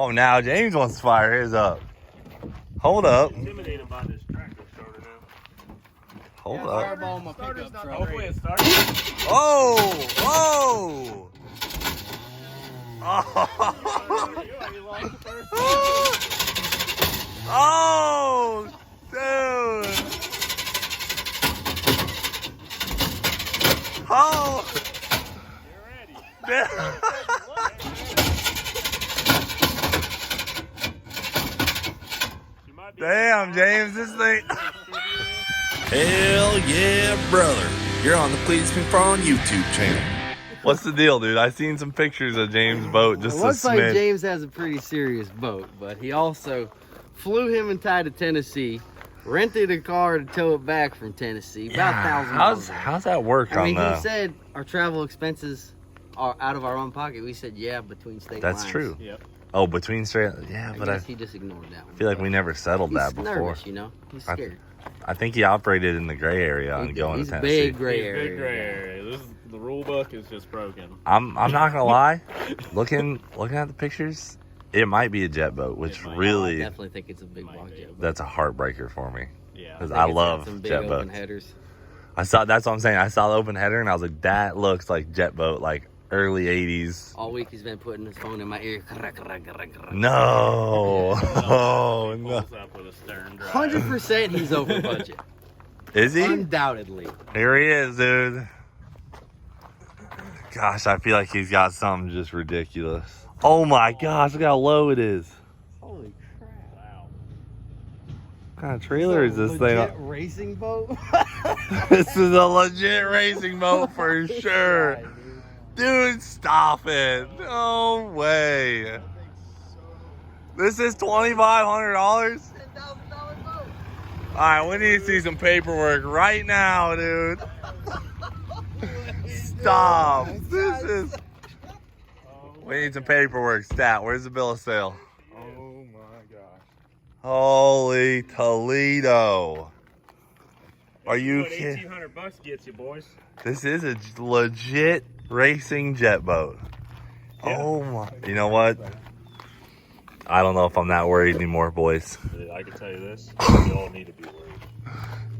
Oh, now James wants to fire his up. Hold up. Intimidated by this tractor starter now. Hold up. Fireball my pickup truck. Hopefully it starts. Oh! Whoa! Oh! Oh! Dude! Oh! You're ready. Damn, James, this thing. Hell yeah, brother. You're on the Cleetus McFarland YouTube channel. What's the deal, dude? I seen some pictures of James' boat. Just It a looks like smidge. James has a pretty serious boat, but he also flew him and tied to Tennessee, rented a car to tow it back from Tennessee, about $1,000. How's that work I on mean, that? he said our travel expenses are out of our own pocket. We said, yeah, between state That's lines. true. Yep. Oh, between straight. Yeah, I but guess he just ignored that one. I feel like we never settled He's that before. nervous, you know? He's I- scared. I think he operated in the gray area on going He's to Tennessee. big gray Big area. gray area. This is, the rule book is just broken. I'm not gonna lie. Looking at the pictures, it might be a jet boat, which It might. I really definitely think it's a big Might block be. jet boat. that's a heartbreaker for me. Yeah. Because think I it's got love some big jet open boats. headers. That's what I'm saying. I saw the open header and I was like, that looks like jet boat, like early '80s. All week he's been putting his phone in my ear. No, oh no, Pulls up with a stern drive. 100% he's over budget. is he? Undoubtedly. Here he is, dude. Gosh, I feel like he's got something just ridiculous. Oh my gosh, look how low it is. Holy crap. Wow. What kind of trailer is this thing? Legit racing boat? This is a legit racing boat for sure. Dude, stop it. No way. This is $2,500? Alright, we need to see some paperwork right now, dude. Stop. This is... We need some paperwork. Stat, where's the bill of sale? Oh my gosh. Holy Toledo. Are you What kidding? $1,800 gets you, boys? This is a legit racing jet boat. Yeah. Oh my. You know what? I don't know if I'm that worried anymore, boys. I can tell you this. You all need to be worried.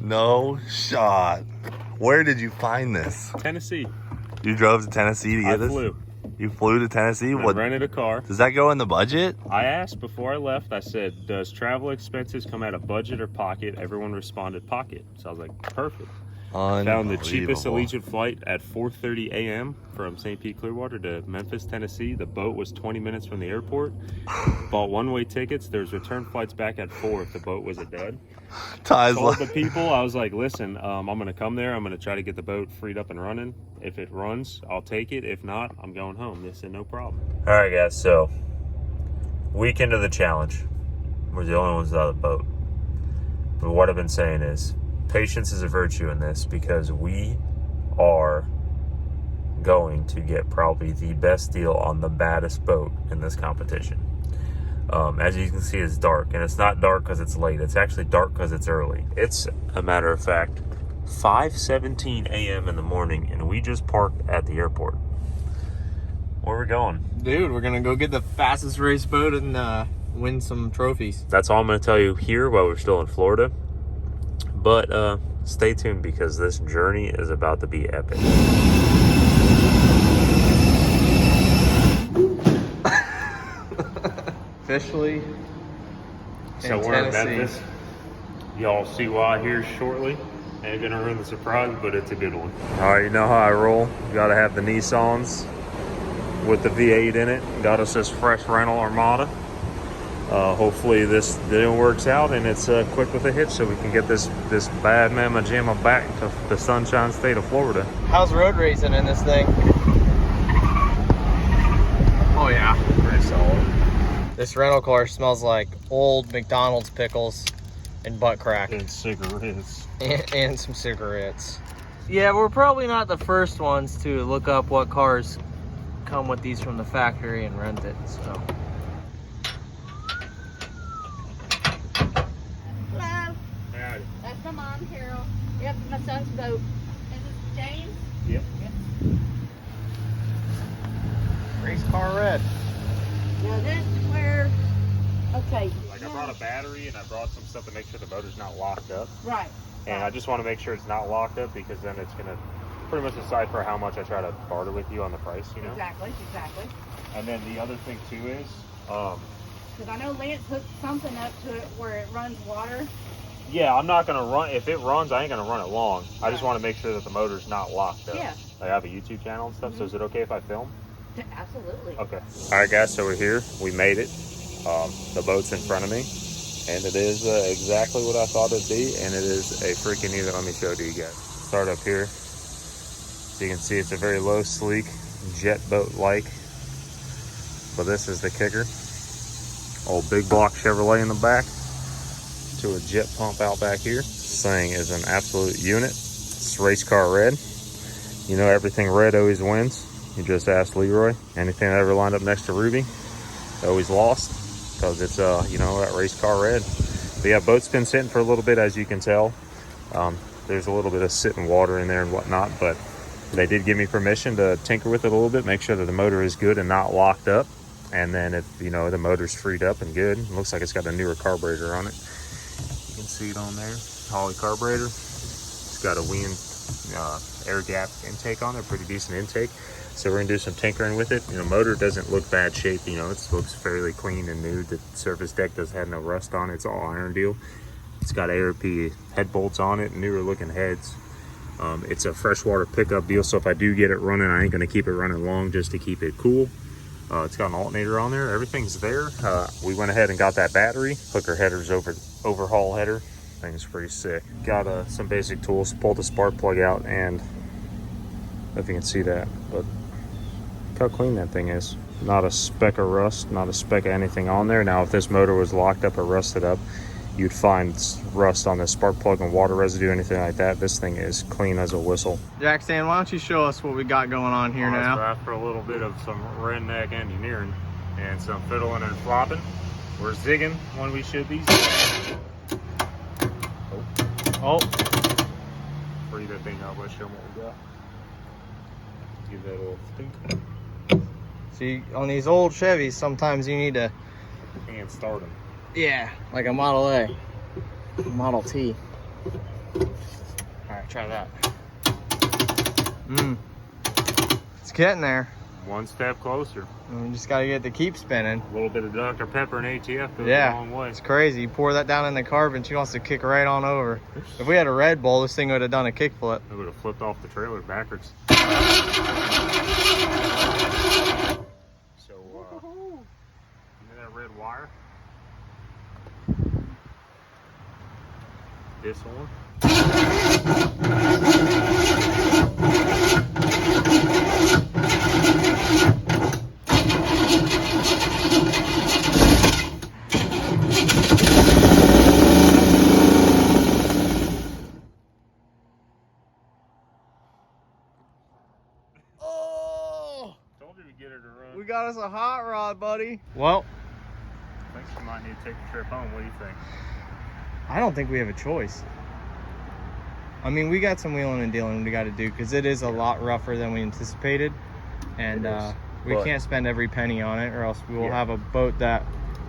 No shot. Where did you find this? Tennessee. You drove to Tennessee to I get this? flew. You flew to Tennessee? I What? rented a car. Does that go in the budget? I asked before I left, I said, does travel expenses come out of budget or pocket? Everyone responded pocket. So I was like, perfect. Found the cheapest Unbelievable. Allegiant flight at 4:30 a.m. from St. Pete Clearwater to Memphis, Tennessee. The boat was 20 minutes from the airport. Bought one-way tickets. There's return flights back at 4 if the boat was a dud. Ty's Told the like, people, I was like, listen, I'm going to come there. I'm going to try to get the boat freed up and running. If it runs, I'll take it. If not, I'm going home. They said, no problem. all right, guys. So, week into the challenge, we're the only ones out of the boat. But what I've been saying is, patience is a virtue in this because we are going to get probably the best deal on the baddest boat in this competition. As you can see, it's dark, and it's not dark because it's late. It's actually dark because it's early. It's, a matter of fact, 5:17 a.m. in the morning, and we just parked at the airport. Where are we going? Dude, we're gonna go get the fastest race boat and win some trophies. That's all I'm going to tell you here while we're still in Florida. But stay tuned because this journey is about to be epic. Officially So in we're in Tennessee. Memphis. Y'all see why here shortly. Ain't gonna ruin the surprise, but it's a good one. All right, you know how I roll. Got to have the Nissans with the V8 in it. Got us this fresh rental Armada. Hopefully this deal works out and it's quick with a hitch so we can get this bad mamma jamma back to the sunshine state of Florida. How's road racing in this thing? Oh yeah. Pretty solid. This rental car smells like old McDonald's pickles and butt crack. And cigarettes. And some cigarettes. Yeah, we're probably not the first ones to look up what cars come with these from the factory and rent it, so. Hello, Howdy. that's my mom, Carol. Yep, my son's boat. Is this James? Yep. Race car red. Now this is where Okay. Like I brought a battery and I brought some stuff to make sure the motor's not locked up. Right. And I just want to make sure it's not locked up because then it's gonna pretty much decide for how much I try to barter with you on the price, you know? Exactly. And then the other thing too is, Because I know Lance hooked something up to it where it runs water. yeah, I'm not gonna run, if it runs, I ain't gonna run it long. I just want to make sure that the motor's not locked up. Yeah. I have a YouTube channel and stuff, so is it okay if I film? Absolutely. Okay. All right, guys, so we're here. We made it. The boat's in front of me, and it is exactly what I thought it'd be, and it is a freaking unit. Let me show it to you guys. Start up here. So you can see it's a very low, sleek, jet boat-like. But this is the kicker. Old big block Chevrolet in the back to a jet pump out back here. This thing is an absolute unit. It's race car red. You know everything red always wins. You just asked Leroy. Anything that ever lined up next to Ruby, always lost because it's you know, that race car red. But yeah, boat's been sitting for a little bit, as you can tell. There's a little bit of sitting water in there and whatnot, but they did give me permission to tinker with it a little bit, make sure that the motor is good and not locked up. And then if, you know, the motor's freed up and good, it looks like it's got a newer carburetor on it. You can see it on there, Holly carburetor. It's got a wind air gap intake on there, pretty decent intake. So we're gonna do some tinkering with it. You know, motor doesn't look bad shape, you know, it looks fairly clean and new. The surface deck doesn't have no rust on it, it's all iron deal. It's got ARP head bolts on it, newer looking heads. It's a freshwater pickup deal, so if I do get it running, I ain't gonna keep it running long just to keep it cool. It's got an alternator on there, everything's there. We went ahead and got that battery, hooker headers overhaul header. Thing's pretty sick. Got some basic tools, pulled the spark plug out, and I don't know if you can see that, but look how clean that thing is. Not a speck of rust, not a speck of anything on there. Now, if this motor was locked up or rusted up, you'd find rust on the spark plug and water residue, anything like that. This thing is clean as a whistle. Jackson, why don't you show us what we got going on here now? After a little bit of some redneck engineering and some fiddling and flopping, we're zigging when we should be. Oh, Free that thing out, let's show them what we got. Give that a little stink. see, on these old Chevys, sometimes you need to, And start them. yeah, like a Model A, Model T. All right, try that. It's getting there. One step closer. We just gotta get the keep spinning. A little bit of Dr. Pepper and ATF goes a Yeah, long way. it's crazy. You pour that down in the carbon, she wants to kick right on over. If we had a Red Bull, this thing would have done a kickflip. It would have flipped off the trailer backwards. So, into that red wire. This one. Oh! Told you to get her to run. We got us a hot rod, buddy. Well, I think she might need to take the trip home. What do you think? I don't think we have a choice. I mean, we got some wheeling and dealing we got to do because it is a lot rougher than we anticipated. And we can't spend every penny on it or else we will have a boat that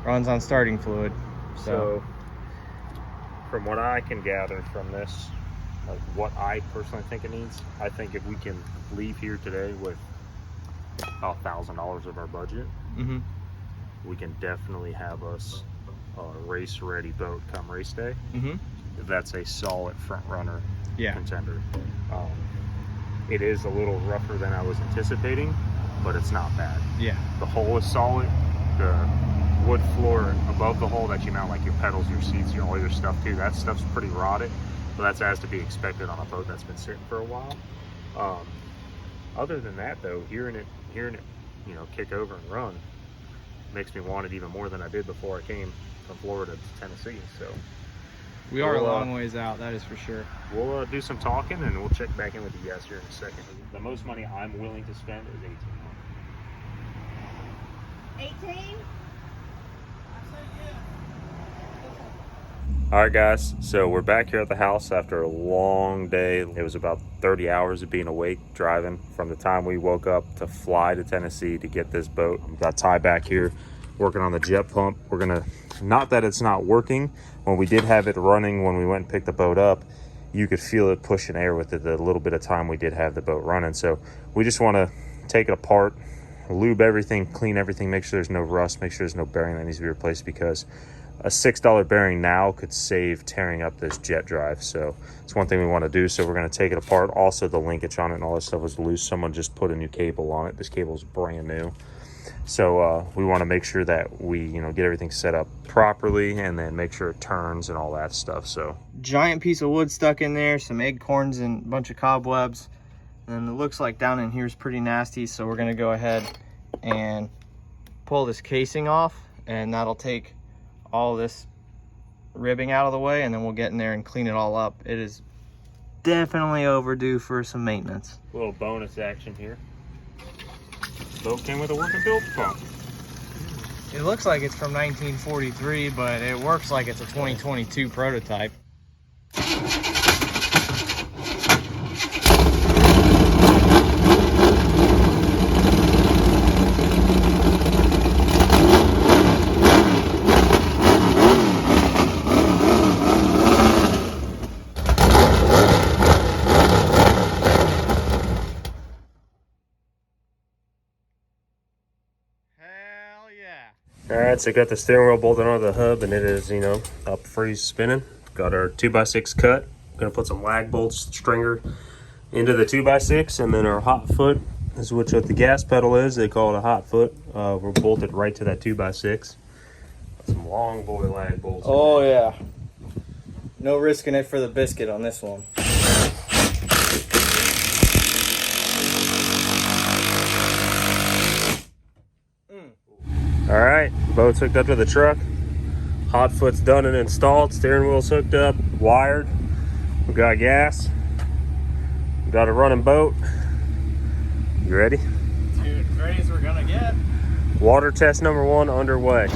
runs on starting fluid. So, from what I can gather from this, like what I personally think it needs, I think if we can leave here today with $1,000 of our budget, we can definitely have us a race ready boat come race day. That's a solid front runner contender. It is a little rougher than I was anticipating, but it's not bad. The hull is solid. The wood floor above the hull that you mount like your pedals, your seats, your all your stuff too, that stuff's pretty rotted, but that's as to be expected on a boat that's been sitting for a while. Other than that though, hearing it you know, kick over and run makes me want it even more than I did before I came from Florida to Tennessee. So we are a long ways out, that is for sure. We'll do some talking and we'll check back in with you guys here in a second. The most money I'm willing to spend is $1,800. 18? All right, guys, so we're back here at the house after a long day. It was about 30 hours of being awake, driving from the time we woke up to fly to Tennessee to get this boat. We've got Ty back here working on the jet pump. We're gonna, not that it's not working. When we did have it running, when we went and picked the boat up, you could feel it pushing air with it the little bit of time we did have the boat running. So we just want to take it apart, lube everything, clean everything, make sure there's no rust, make sure there's no bearing that needs to be replaced, because a $6 bearing now could save tearing up this jet drive. So it's one thing we want to do. So we're going to take it apart. Also, the linkage on it and all this stuff was loose. Someone just put a new cable on it. This cable is brand new. So we want to make sure that we, get everything set up properly, and then make sure it turns and all that stuff. So giant piece of wood stuck in there, some acorns and a bunch of cobwebs, and it looks like down in here is pretty nasty. So we're going to go ahead and pull this casing off, and that'll take all this ribbing out of the way, and then we'll get in there and clean it all up. It is definitely overdue for some maintenance. a little bonus action here. Boat came with a working bilge pump. It looks like it's from 1943, but it works like it's a 2022 prototype. All right, so got the steering wheel bolted onto the hub, and it is, up free spinning. Got our 2x6 cut. Gonna put some lag bolts stringer into the 2x6, and then our hot foot is what the gas pedal is. They call it a hot foot. We're bolted right to that 2x6. Got some long boy lag bolts. Oh yeah. No risking it for the biscuit on this one. All right, boat's hooked up to the truck. Hot foot's done and installed. Steering wheel's hooked up, wired. We got gas. We got a running boat. You ready? Dude, as ready as we're gonna get. Water test number 1 underway.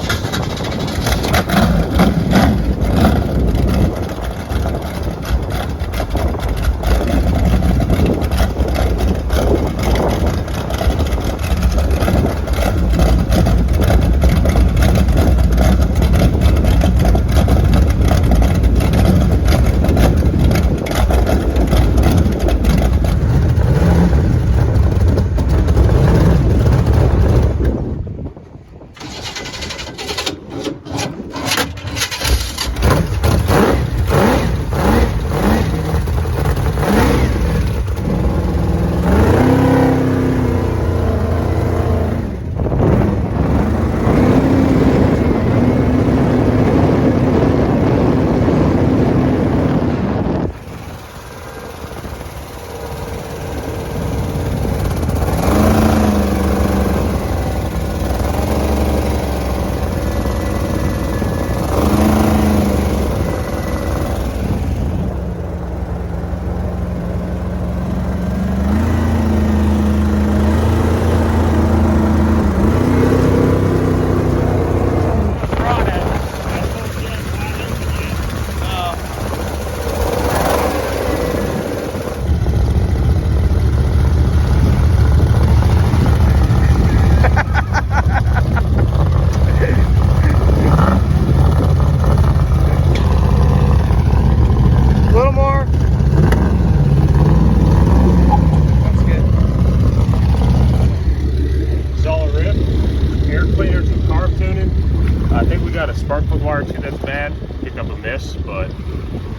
Spark plug wire too, that's bad. Picked up a miss, but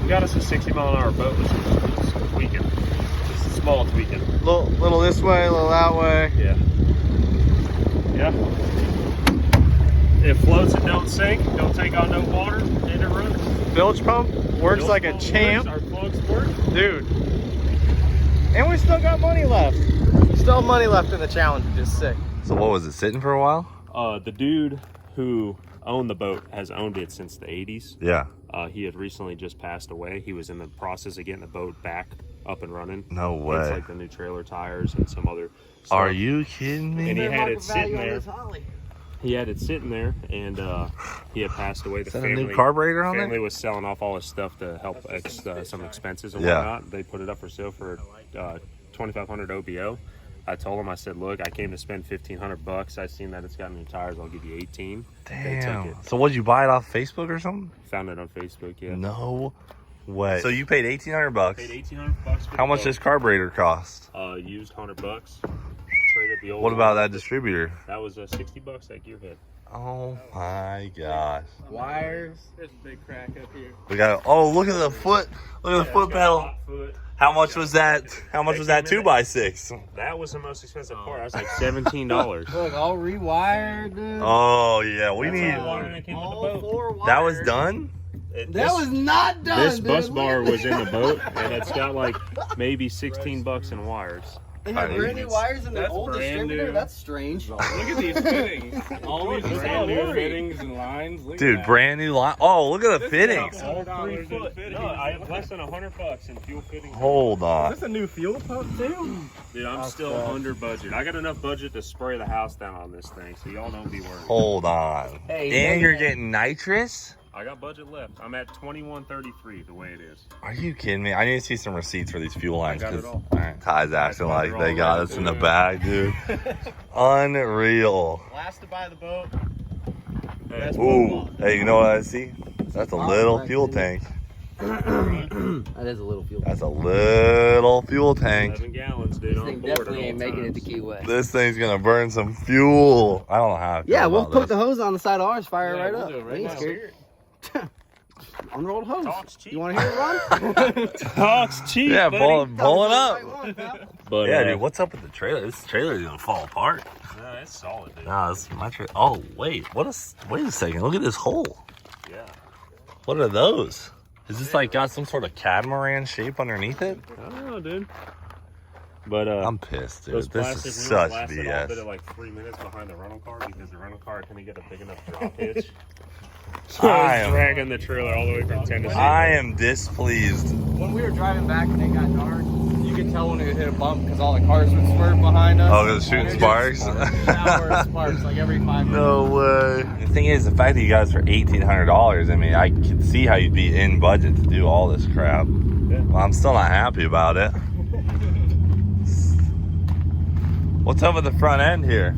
we got us a 60-mile-an-hour boat with some tweaking. Just a small tweaking. Little this way, a little that way. Yeah. Yeah. It floats and don't sink, don't take on no water, and it runs. Bilge pump works like a champ. Our plugs work. Dude. And we still got money left. Still have money left in the challenge, which is sick. So what was it, sitting for a while? The dude who owned the boat has owned it since the 80s. Yeah. He had recently just passed away. He was in the process of getting the boat back up and running. No way. It's like the new trailer tires and some other stuff. Are you kidding me? And he had it sitting there. He had it sitting there, and he had passed away. The Is that family, a new carburetor on family there? was selling off all his stuff to help some expenses and Yeah. whatnot. They put it up for sale for $2,500 OBO. I told them, I said, look, I came to spend $1,500. I seen that it's got new tires. I'll give you 18. They took Damn. it. So what'd you buy it off Facebook or something? Found it on Facebook, yeah. No way. So you paid $1,800. Paid $1,800. How much does carburetor cost? Used $100. Traded the old What about one. that distributor? That was $60 that gearhead. Oh my gosh. Wires. There's a big crack up here. We got. Oh, look at the foot. Look at the foot pedal. Hot foot. How much was that? How much was that 2x6? That was the most expensive part. I was like $17. Look, all rewired, dude. Oh yeah, we That's need. all the wiring that came with the all boat. 4 wires. That was done. That was not done. This dude. bus Look bar at was in the this. boat, and it's got like maybe $16 in wires. They have brand new wires in the That's old brand distributor. new. That's strange. Look at these fittings. All these brand new fittings and lines. Look Dude, at that. brand new line. Oh, look at the fittings. All $3 in foot. fittings. No, I have less than $100 in fuel fittings. Hold Is on. this a new fuel pump too? Dude, I'm still under budget. I got enough budget to spray the house down on this thing, so y'all don't be worried. Hold on. Hey, And you're getting nitrous? I got budget left. I'm at $21.33 the way it is. Are you kidding me? I need to see some receipts for these fuel lines. got it 'cause- all. Alright, Ty's acting That's like why they they're got all us in the ready, bag, dude. Unreal. Last to buy the boat. Ooh, hey, you know what I see? That's a little fuel tank. That is a little fuel. That's a little fuel tank. 11 gallons, dude, This on thing board. definitely at all ain't making it to times. Key West. This thing's gonna burn some fuel. I don't know how. I feel Yeah, we'll about put this. the hose on the side of ours, fire it Yeah, right we'll up. do it right We ain't now. scared. Unrolled hose. Talk's cheap. You want to hear it run? Talk's cheap, Yeah, buddy. pull it up. Right one, pal. But, Yeah, dude, what's up with the trailer? This trailer's gonna fall apart. No, it's solid, dude. Nah, this is my trailer. Oh, wait, wait a second. Look at this hole. Yeah. What are those? Is this like got some sort of catamaran shape underneath it? I don't know, dude. But, I'm pissed, dude. those This plastic is wheels such lasted all bit BS. of like 3 minutes behind the rental car because the rental car couldn't get a big enough drop hitch. So I was dragging the trailer all the way from Tennessee. I am displeased. When we were driving back and it got dark, you could tell when it would hit a bump because all the cars would swerve behind us. Oh, 'cause it's shooting And it sparks? just shower of sparks like every 5 minutes. No way. The thing is, the fact that you guys for $1,800, I mean, I can see how you'd be in budget to do all this crap. Well, I'm still not happy about it. What's up with the front end here?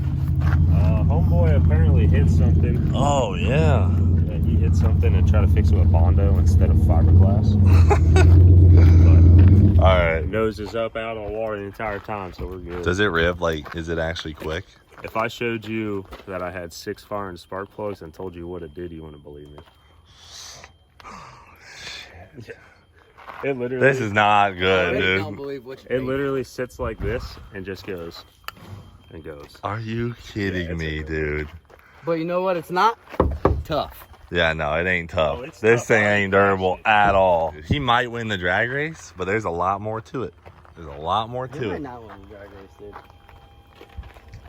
Homeboy apparently hit something. Oh, yeah. Yeah, he hit something and tried to fix it with Bondo instead of fiberglass. All right. Nose is up out on water the entire time, so we're good. Does it rip? Like, is it actually quick? If I showed you that I had 6 firing spark plugs and told you what it did, you wouldn't believe me. Yeah. It literally. This is not I good, really don't dude. believe what you It think. literally sits like this and just goes and goes. Are you kidding Yeah, it's me, a- dude? But you know what? It's not tough. Yeah, no, it ain't tough. Oh, it's This tough. thing ain't durable at all. He might win the drag race, but there's a lot more to it. There's a lot more They to might it. not win the drag race, dude.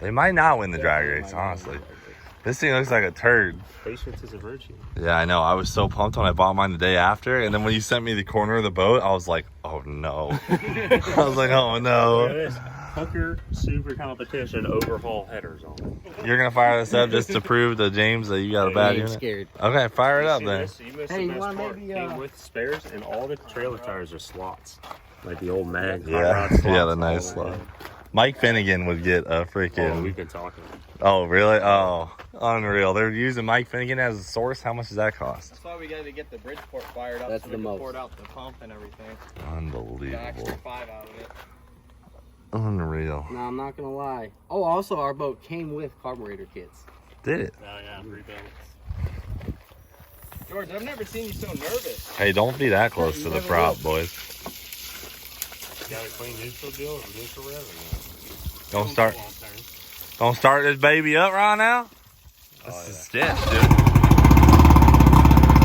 They might not win the drag They race, might not win the honestly. drag race. This thing looks like a turd. Patience is a virtue. Yeah, I know. I was so pumped when I bought mine the day after, and then when you sent me the corner of the boat, I was like, oh no. I was like, oh Look at no. this. Hooker Super Competition overhaul headers on it. You're gonna fire this up just to prove to James that you got a I bad ain't unit? scared. Okay, fire it You up see then. this? You missed Hey, the you best wanna part. maybe, Came with spares, and all the trailer tires are slots. Like the old mag. hot Yeah, rod slots yeah, the all nice the way. slot. Mike Finnegan would get a Oh, freaking. we've been talking. Oh, really? Oh, unreal. They're using Mike Finnegan as a source. How much does that cost? That's why we got to get the Bridgeport fired up That's so the we can most. pour out the pump and everything. Got an Unbelievable. extra 5 out of it. Unreal. No, I'm not gonna lie. Oh, also our boat came with carburetor kits. Did it? Oh, yeah, rebuilt. George, I've never seen you so nervous. Hey, don't be that close to the prop, boys. Got a clean neutral deal or neutral rev or Don't no? start. Long term. Don't start this baby up right now. This Oh, is stiff, dude.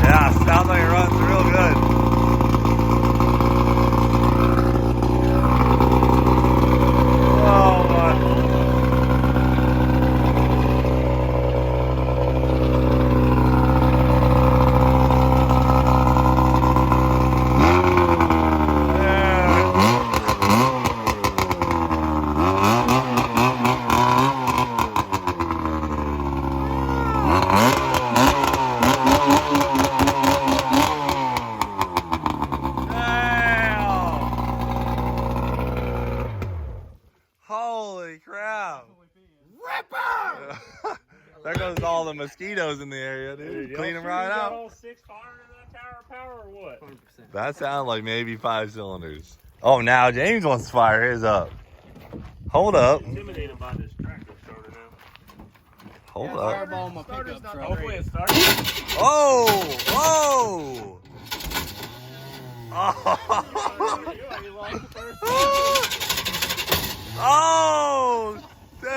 Yeah, sounds like it runs real good. Oh my. mosquitoes in the area, dude. Dude, Clean y'all them right sure you got out. all 6 fire in that tower of power or what? 100%. That sounds like maybe 5 cylinders. Oh, now James wants to fire his up. Hold up. Intimidate him by this tractor starter now. Hold up. Fireball my pickup truck. Hopefully it starts. Oh! Oh! Oh! Oh! Dude!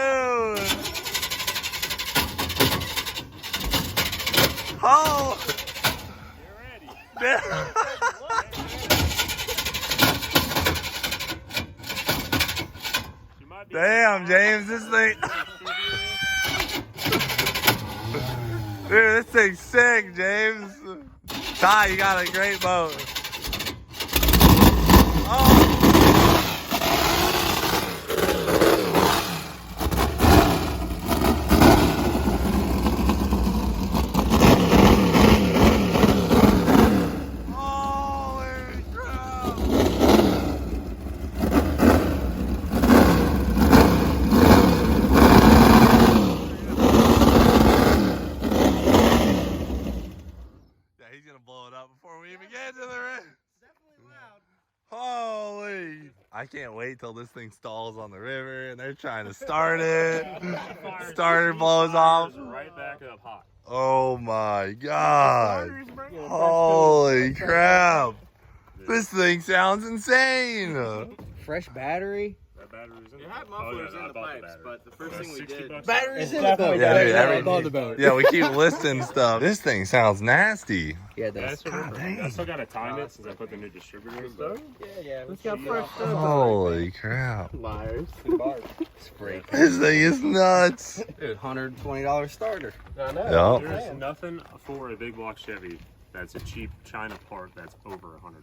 Oh! You're ready. Damn, James, this thing. Dude, this thing's sick, James. Ty, you got a great boat. Oh. Holy crap. Yeah, he's gonna blow it up before we even get to the river. Definitely loud. Holy! I can't wait till this thing stalls on the river and they're trying to start it. Starter blows off. Right back up hot. Oh my god. Holy crap. This thing sounds insane. Fresh battery. That battery's in It the had boat. mufflers I in the bought pipes, battery. but the first That's thing we 60 did. bucks. Batteries in the definitely boat. Yeah, dude, I every- bought the boat. Yeah, we keep listing stuff. This thing sounds nasty. Yeah, Yeah, that's. I still gotta time it since I put the new distributor in. But Yeah. Let's go fresh stuff. Holy crap. Liars. Spray. This thing is nuts. Dude, $120 starter. I know. Yep. there's nothing for a big block Chevy that's a cheap China part that's over $100.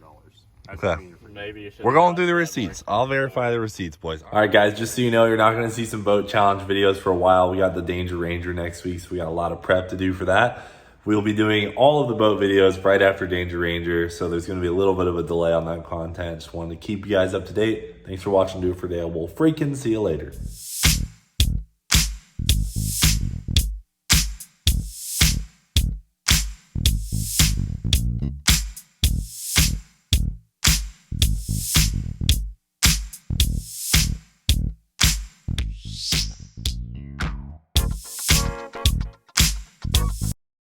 That's Okay. what I mean. Maybe you should. We're going through the receipts. I'll verify the receipts, boys. All right, guys, just so you know, you're not going to see some boat challenge videos for a while. We got the Danger Ranger next week, so we got a lot of prep to do for that. We'll be doing all of the boat videos right after Danger Ranger, so there's going to be a little bit of a delay on that content. Just wanted to keep you guys up to date. Thanks for watching. Do it for today. We'll freaking see you later.